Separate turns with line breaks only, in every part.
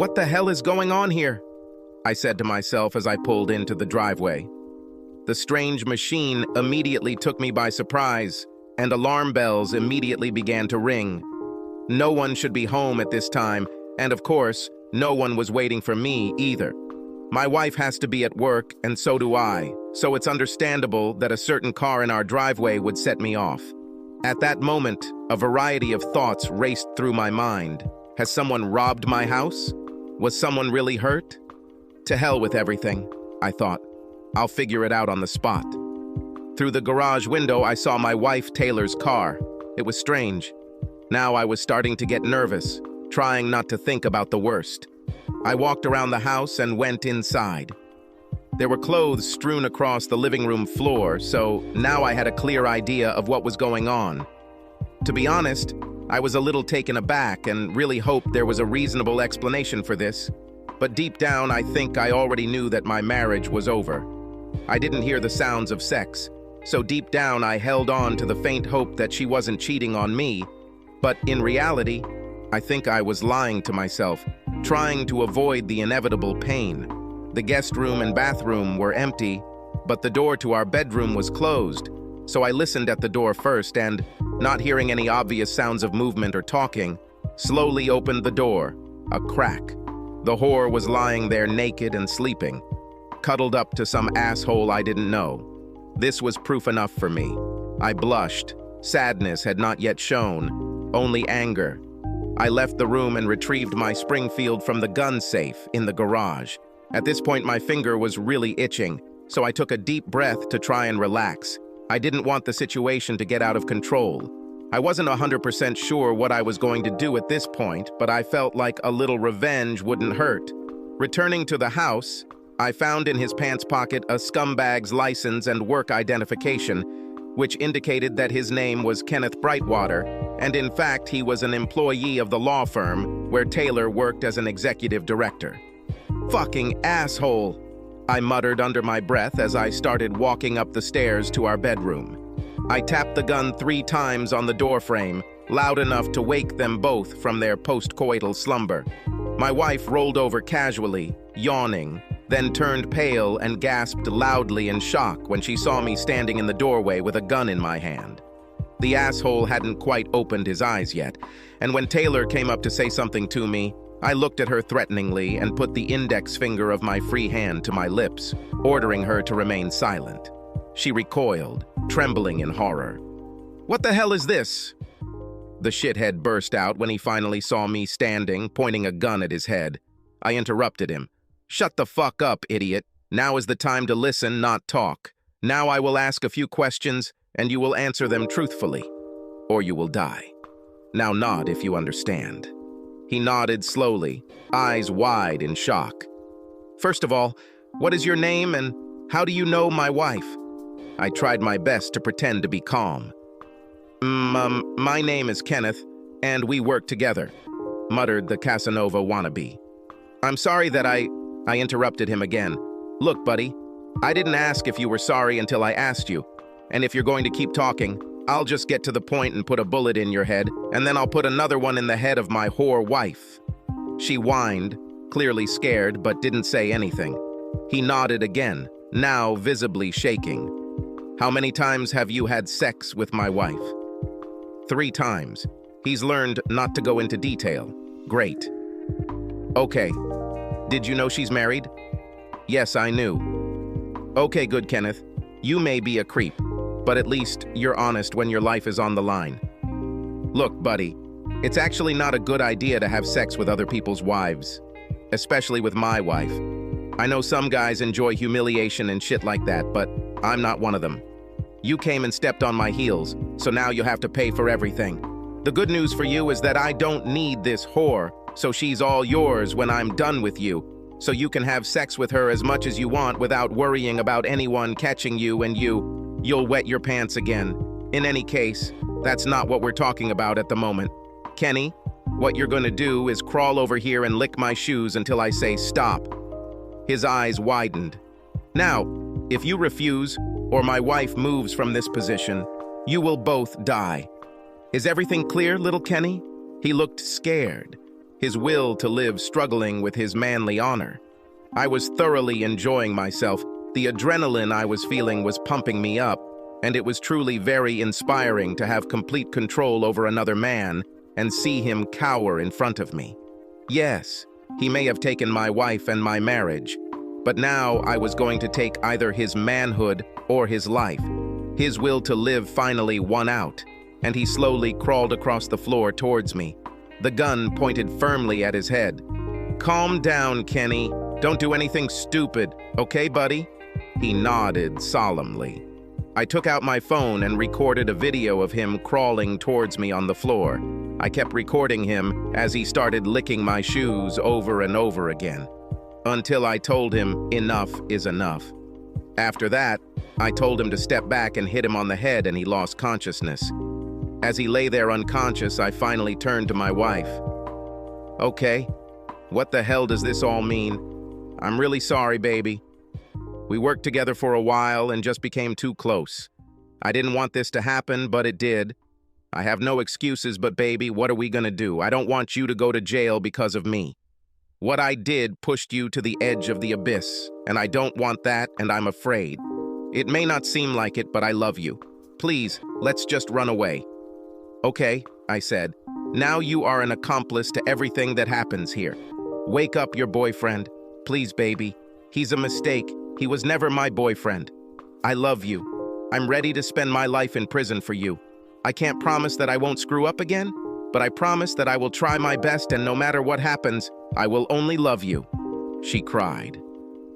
What the hell is going on here? I said to myself as I pulled into the driveway. The strange machine immediately took me by surprise, and alarm bells immediately began to ring. No one should be home at this time, and of course, no one was waiting for me either. My wife has to be at work, and so do I, so it's understandable that a certain car in our driveway would set me off. At that moment, a variety of thoughts raced through my mind. Has someone robbed my house? Was someone really hurt? To hell with everything, I thought. I'll figure it out on the spot. Through the garage window, I saw my wife Taylor's car. It was strange. Now I was starting to get nervous, trying not to think about the worst. I walked around the house and went inside. There were clothes strewn across the living room floor, so now I had a clear idea of what was going on. To be honest, I was a little taken aback and really hoped there was a reasonable explanation for this. But deep down, I think I already knew that my marriage was over. I didn't hear the sounds of sex, so deep down I held on to the faint hope that she wasn't cheating on me. But in reality, I think I was lying to myself, trying to avoid the inevitable pain. The guest room and bathroom were empty, but the door to our bedroom was closed. So I listened at the door first and, not hearing any obvious sounds of movement or talking, slowly opened the door. A crack. The whore was lying there naked and sleeping, cuddled up to some asshole I didn't know. This was proof enough for me. I blushed. Sadness had not yet shown, only anger. I left the room and retrieved my Springfield from the gun safe in the garage. At this point, my finger was really itching, so I took a deep breath to try and relax. I didn't want the situation to get out of control. I wasn't 100% sure what I was going to do at this point, but I felt like a little revenge wouldn't hurt. Returning to the house, I found in his pants pocket a scumbag's license and work identification, which indicated that his name was Kenneth Brightwater, and in fact he was an employee of the law firm where Taylor worked as an executive director. Fucking asshole, I muttered under my breath as I started walking up the stairs to our bedroom. I tapped the gun 3 times on the doorframe, loud enough to wake them both from their post-coital slumber. My wife rolled over casually, yawning, then turned pale and gasped loudly in shock when she saw me standing in the doorway with a gun in my hand. The asshole hadn't quite opened his eyes yet, and when Taylor came up to say something to me, I looked at her threateningly and put the index finger of my free hand to my lips, ordering her to remain silent. She recoiled, trembling in horror. "What the hell is this?" The shithead burst out when he finally saw me standing, pointing a gun at his head. I interrupted him. "Shut the fuck up, idiot. Now is the time to listen, not talk. Now I will ask a few questions, and you will answer them truthfully, or you will die. Now nod if you understand." He nodded slowly, eyes wide in shock. "First of all, what is your name and how do you know my wife?" I tried my best to pretend to be calm. My name is Kenneth, and we work together," muttered the Casanova wannabe. "I'm sorry that I interrupted him again. "Look, buddy, I didn't ask if you were sorry until I asked you, and if you're going to keep talking, I'll just get to the point and put a bullet in your head, and then I'll put another one in the head of my whore wife." She whined, clearly scared, but didn't say anything. He nodded again, now visibly shaking. "How many times have you had sex with my wife?" 3 times. He's learned not to go into detail. Great. "Okay. Did you know she's married?" "Yes, I knew." "Okay, good, Kenneth. You may be a creep, but at least you're honest when your life is on the line. Look, buddy, it's actually not a good idea to have sex with other people's wives, especially with my wife. I know some guys enjoy humiliation and shit like that, but I'm not one of them. You came and stepped on my heels, so now you have to pay for everything. The good news for you is that I don't need this whore, so she's all yours when I'm done with you, so you can have sex with her as much as you want without worrying about anyone catching you and you'll wet your pants again. In any case, that's not what we're talking about at the moment. Kenny, what you're gonna do is crawl over here and lick my shoes until I say stop." His eyes widened. "Now, if you refuse, or my wife moves from this position, you will both die. Is everything clear, little Kenny?" He looked scared. his will to live struggling with his manly honor. I was thoroughly enjoying myself. The adrenaline I was feeling was pumping me up, and it was truly very inspiring to have complete control over another man and see him cower in front of me. Yes, he may have taken my wife and my marriage, but now I was going to take either his manhood or his life. His will to live finally won out, and he slowly crawled across the floor towards me, the gun pointed firmly at his head. "Calm down, Kenny. Don't do anything stupid, okay, buddy?" He nodded solemnly. I took out my phone and recorded a video of him crawling towards me on the floor. I kept recording him as he started licking my shoes over and over again, until I told him enough is enough. After that, I told him to step back and hit him on the head, and he lost consciousness. As he lay there unconscious, I finally turned to my wife. "Okay, what the hell does this all mean? I'm really sorry, baby. We worked together for a while and just became too close. I didn't want this to happen, but it did. I have no excuses, but baby, what are we gonna do? I don't want you to go to jail because of me. What I did pushed you to the edge of the abyss, and I don't want that, and I'm afraid. It may not seem like it, but I love you. Please, let's just run away." "Okay," I said. "Now you are an accomplice to everything that happens here. Wake up your boyfriend. Please, baby. He's a mistake. He was never my boyfriend. I love you. I'm ready to spend my life in prison for you. I can't promise that I won't screw up again, but I promise that I will try my best, and no matter what happens, I will only love you." She cried.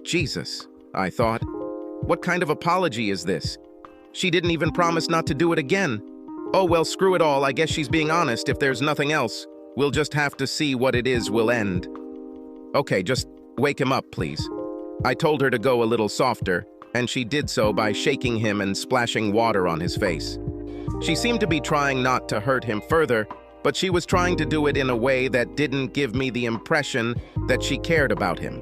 Jesus, I thought. What kind of apology is this? She didn't even promise not to do it again. Oh, well, screw it all. I guess she's being honest. If there's nothing else, we'll just have to see what it is will end. Okay, just wake him up, please. I told her to go a little softer, and she did so by shaking him and splashing water on his face. She seemed to be trying not to hurt him further, but she was trying to do it in a way that didn't give me the impression that she cared about him.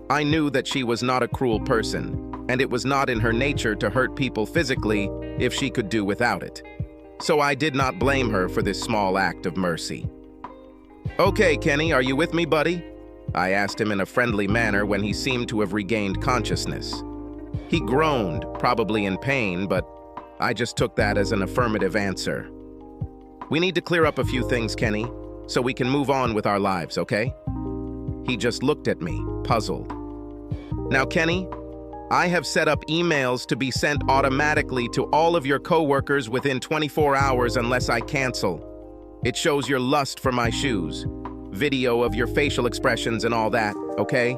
I knew that she was not a cruel person, and it was not in her nature to hurt people physically if she could do without it. So I did not blame her for this small act of mercy. "Okay, Kenny, are you with me, buddy?" I asked him in a friendly manner when he seemed to have regained consciousness. He groaned, probably in pain, but I just took that as an affirmative answer. "We need to clear up a few things, Kenny, so we can move on with our lives, okay?" He just looked at me, puzzled. "Now, Kenny, I have set up emails to be sent automatically to all of your coworkers within 24 hours unless I cancel. It shows your lust for my shoes, video of your facial expressions and all that, okay?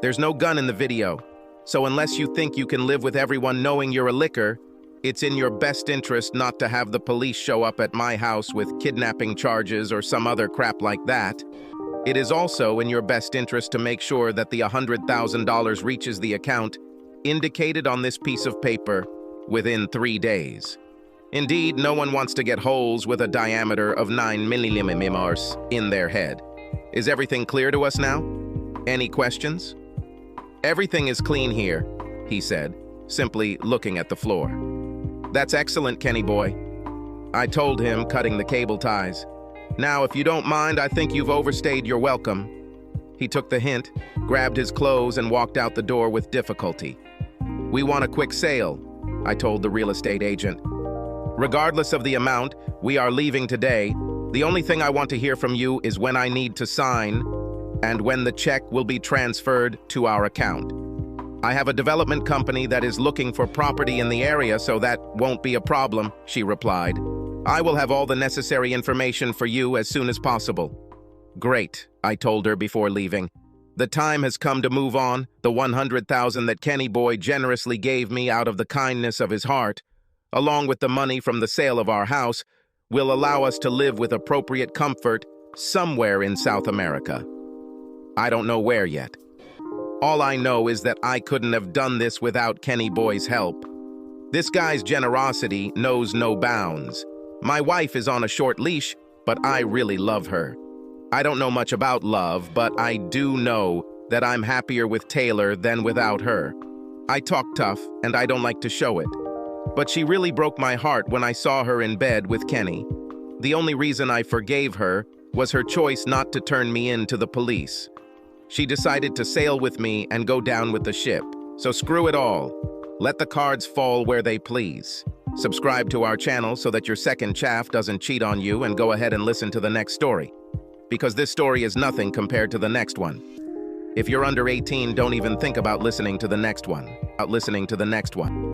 There's no gun in the video, so unless you think you can live with everyone knowing you're a licker, it's in your best interest not to have the police show up at my house with kidnapping charges or some other crap like that. It is also in your best interest to make sure that the $100,000 reaches the account indicated on this piece of paper within 3 days. Indeed, no one wants to get holes with a diameter of 9 millimeters in their head. Is everything clear to us now? Any questions?" "Everything is clean here," he said, simply looking at the floor. "That's excellent, Kenny boy," I told him, cutting the cable ties. "Now, if you don't mind, I think you've overstayed your welcome." He took the hint, grabbed his clothes, and walked out the door with difficulty. "We want a quick sale," I told the real estate agent. "Regardless of the amount, we are leaving today. The only thing I want to hear from you is when I need to sign and when the check will be transferred to our account. I have a development company that is looking for property in the area, so that won't be a problem," she replied. "I will have all the necessary information for you as soon as possible." "Great," I told her before leaving. "The time has come to move on. The $100,000 that Kenny boy generously gave me out of the kindness of his heart, along with the money from the sale of our house, will allow us to live with appropriate comfort somewhere in South America. I don't know where yet. All I know is that I couldn't have done this without Kenny boy's help. This guy's generosity knows no bounds. My wife is on a short leash, but I really love her. I don't know much about love, but I do know that I'm happier with Taylor than without her. I talk tough, and I don't like to show it. But she really broke my heart when I saw her in bed with Kenny. The only reason I forgave her was her choice not to turn me in to the police. She decided to sail with me and go down with the ship. So screw it all. Let the cards fall where they please. Subscribe to our channel so that your second chaff doesn't cheat on you, and go ahead and listen to the next story. Because this story is nothing compared to the next one. If you're under 18, don't even think about listening to the next one.